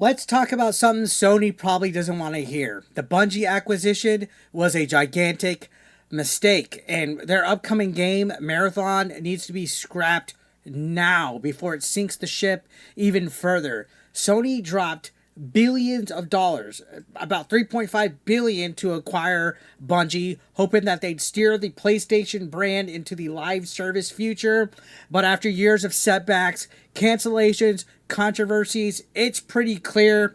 Let's talk about something Sony probably doesn't want to hear. The Bungie acquisition was a gigantic mistake, and their upcoming game, Marathon, needs to be scrapped now before it sinks the ship even further. Sony dropped billions of dollars, about 3.5 billion to acquire Bungie, hoping that they'd steer the PlayStation brand into the live service future. But after years of setbacks, cancellations, controversies, it's pretty clear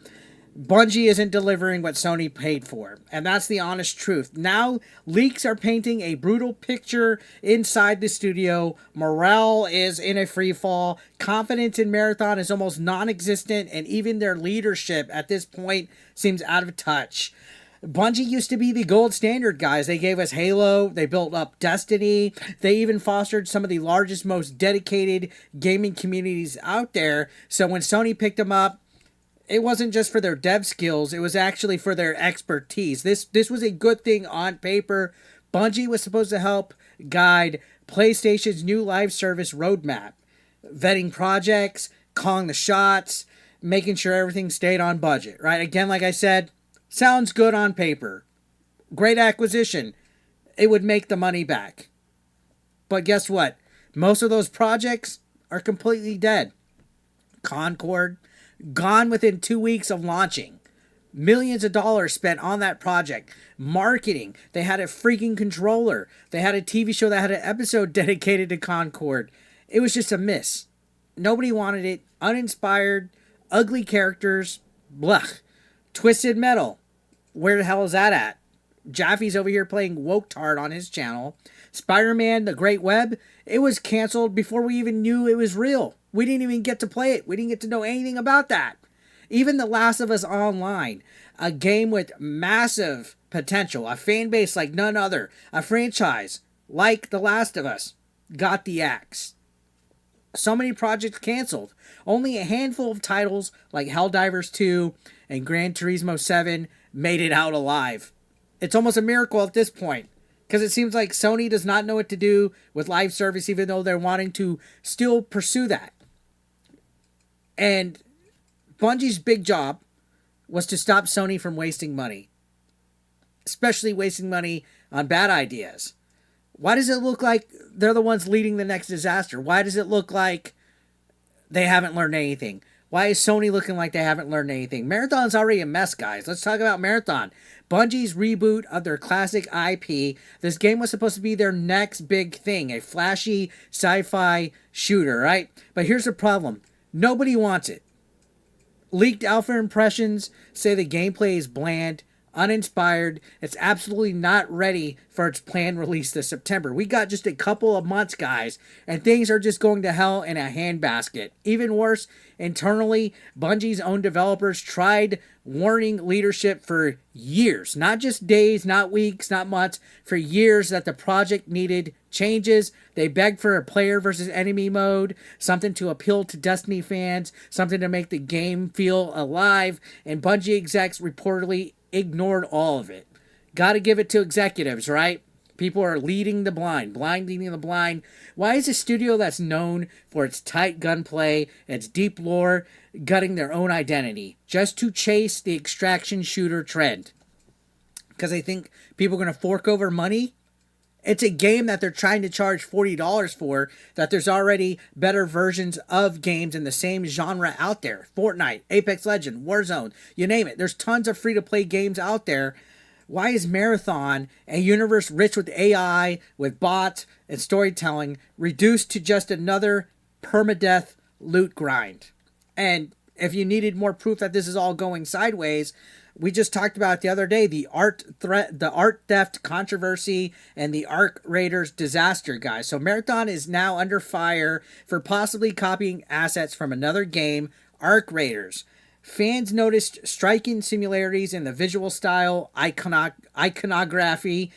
Bungie isn't delivering what Sony paid for. And that's the honest truth. Now, leaks are painting a brutal picture inside the studio. Morale is in a free fall. Confidence in Marathon is almost non existent. And even their leadership at this point seems out of touch. Bungie used to be the gold standard, guys. They gave us Halo. They built up Destiny. They even fostered some of the largest, most dedicated gaming communities out there. So when Sony picked them up, it wasn't just for their dev skills, it was actually for their expertise. This was a good thing on paper. Bungie was supposed to help guide PlayStation's new live service roadmap, vetting projects, calling the shots, making sure everything stayed on budget, right? Again, like I said, sounds good on paper. Great acquisition. It would make the money back. But guess what? Most of those projects are completely dead. Concord, gone within 2 weeks of launching. Millions of dollars spent on that project. Marketing. They had a freaking controller. They had a TV show that had an episode dedicated to Concord. It was just a miss. Nobody wanted it. Uninspired. Ugly characters. Blech. Twisted Metal. Where the hell is that at? Jaffe's over here playing woke tard on his channel. Spider-Man, The Great Web. It was canceled before we even knew it was real. We didn't even get to play it. We didn't get to know anything about that. Even The Last of Us Online, a game with massive potential, a fan base like none other, a franchise like The Last of Us, got the axe. So many projects canceled. Only a handful of titles like Helldivers 2 and Gran Turismo 7 made it out alive. It's almost a miracle at this point, because it seems like Sony does not know what to do with live service, even though they're wanting to still pursue that. And Bungie's big job was to stop Sony from wasting money, especially wasting money on bad ideas. Why does it look like they're the ones leading the next disaster? Why does it look like they haven't learned anything? Why is Sony looking like they haven't learned anything? Marathon's already a mess, guys. Let's talk about Marathon. Bungie's reboot of their classic IP. This game was supposed to be their next big thing, a flashy sci-fi shooter, right? But here's the problem. Nobody wants it. Leaked alpha impressions say the gameplay is bland, uninspired. It's absolutely not ready for its planned release this September. We got just a couple of months, guys, and things are just going to hell in a handbasket. Even worse, internally, Bungie's own developers tried warning leadership for years, not just days, not weeks, not months, for years, that the project needed changes. They begged for a player versus enemy mode, something to appeal to Destiny fans, something to make the game feel alive, and Bungie execs reportedly ignored all of it. Gotta give it to executives, right? People are leading the blind leading the blind. Why is a studio that's known for its tight gunplay, its deep lore, gutting their own identity just to chase the extraction shooter trend? Because they think people are going to fork over money? It's a game that they're trying to charge $40 for, that there's already better versions of games in the same genre out there. Fortnite, Apex Legends, Warzone, you name it. There's tons of free-to-play games out there. Why is Marathon, a universe rich with AI, with bots and storytelling, reduced to just another permadeath loot grind? And if you needed more proof that this is all going sideways, we just talked about it the other day, the art theft controversy and the Arc Raiders disaster, guys. So Marathon is now under fire for possibly copying assets from another game, Arc Raiders. Fans noticed striking similarities in the visual style, iconography,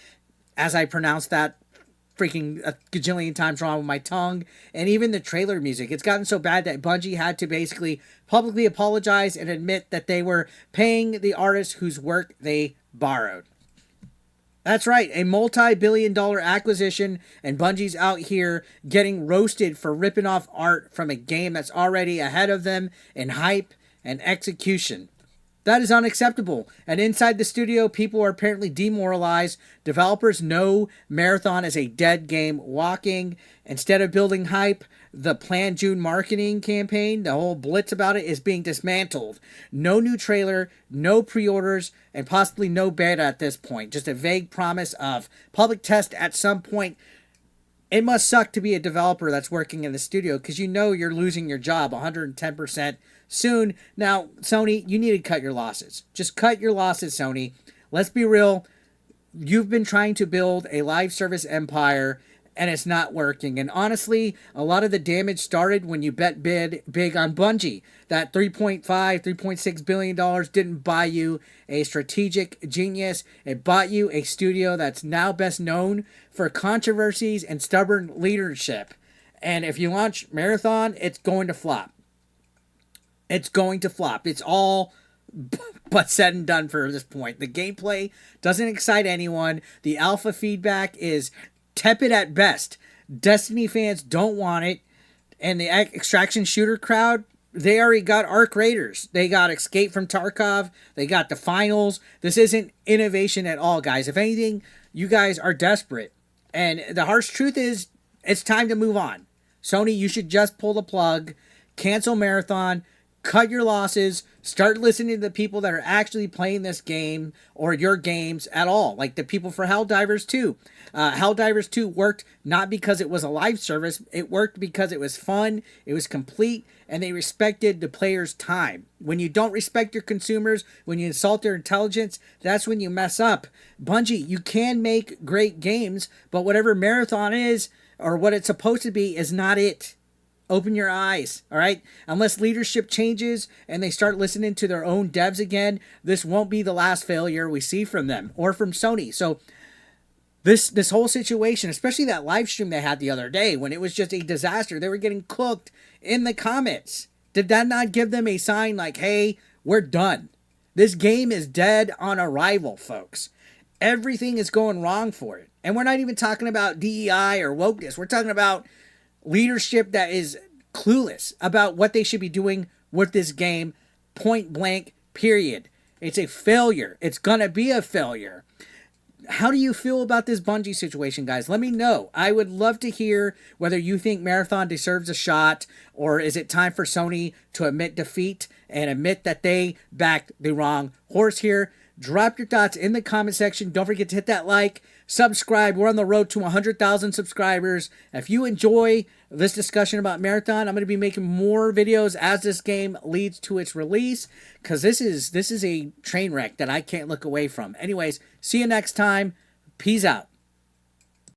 as I pronounced that freaking a gajillion times wrong with my tongue, and even the trailer music. It's gotten so bad that Bungie had to basically publicly apologize and admit that they were paying the artists whose work they borrowed. That's right, a multi-billion-dollar acquisition, and Bungie's out here getting roasted for ripping off art from a game that's already ahead of them in hype and execution. That is unacceptable. And inside the studio, people are apparently demoralized. Developers know Marathon is a dead game walking. Instead of building hype, the planned June marketing campaign, the whole blitz about it, is being dismantled. No new trailer, no pre-orders, and possibly no beta at this point. Just a vague promise of public test at some point. It must suck to be a developer that's working in the studio because you know you're losing your job 110% soon. Now, Sony, you need to cut your losses. Just cut your losses, Sony. Let's be real. You've been trying to build a live service empire and it's not working. And honestly, a lot of the damage started when you bet big on Bungie. That $3.6 billion didn't buy you a strategic genius. It bought you a studio that's now best known for controversies and stubborn leadership. And if you launch Marathon, it's going to flop. It's going to flop. It's all but said and done for this point. The gameplay doesn't excite anyone. The alpha feedback is tepid at best. Destiny fans don't want it. And the extraction shooter crowd, they already got Arc Raiders. They got Escape from Tarkov. They got the finals. This isn't innovation at all, guys. If anything, you guys are desperate. And the harsh truth is, it's time to move on. Sony, you should just pull the plug, cancel Marathon, cut your losses, start listening to the people that are actually playing this game or your games at all, like the people for Helldivers 2. Helldivers 2 worked not because it was a live service, it worked because it was fun, it was complete, and they respected the player's time. When you don't respect your consumers, when you insult their intelligence, that's when you mess up. Bungie, you can make great games, but whatever Marathon is, or what it's supposed to be, is not it. Open your eyes, all right? Unless leadership changes and they start listening to their own devs again, this won't be the last failure we see from them or from Sony. So this whole situation, especially that live stream they had the other day when it was just a disaster, they were getting cooked in the comments. Did that not give them a sign like, hey, we're done? This game is dead on arrival, folks. Everything is going wrong for it. And we're not even talking about DEI or wokeness. We're talking about leadership that is clueless about what they should be doing with this game, point blank, period. It's a failure. It's going to be a failure. How do you feel about this Bungie situation, guys? Let me know. I would love to hear whether you think Marathon deserves a shot, or is it time for Sony to admit defeat and admit that they backed the wrong horse here? Drop your thoughts in the comment section. Don't forget to hit that like, subscribe. We're on the road to 100,000 subscribers. If you enjoy this discussion about Marathon, I'm going to be making more videos as this game leads to its release, because this is a train wreck that I can't look away from. Anyways, see you next time. Peace out.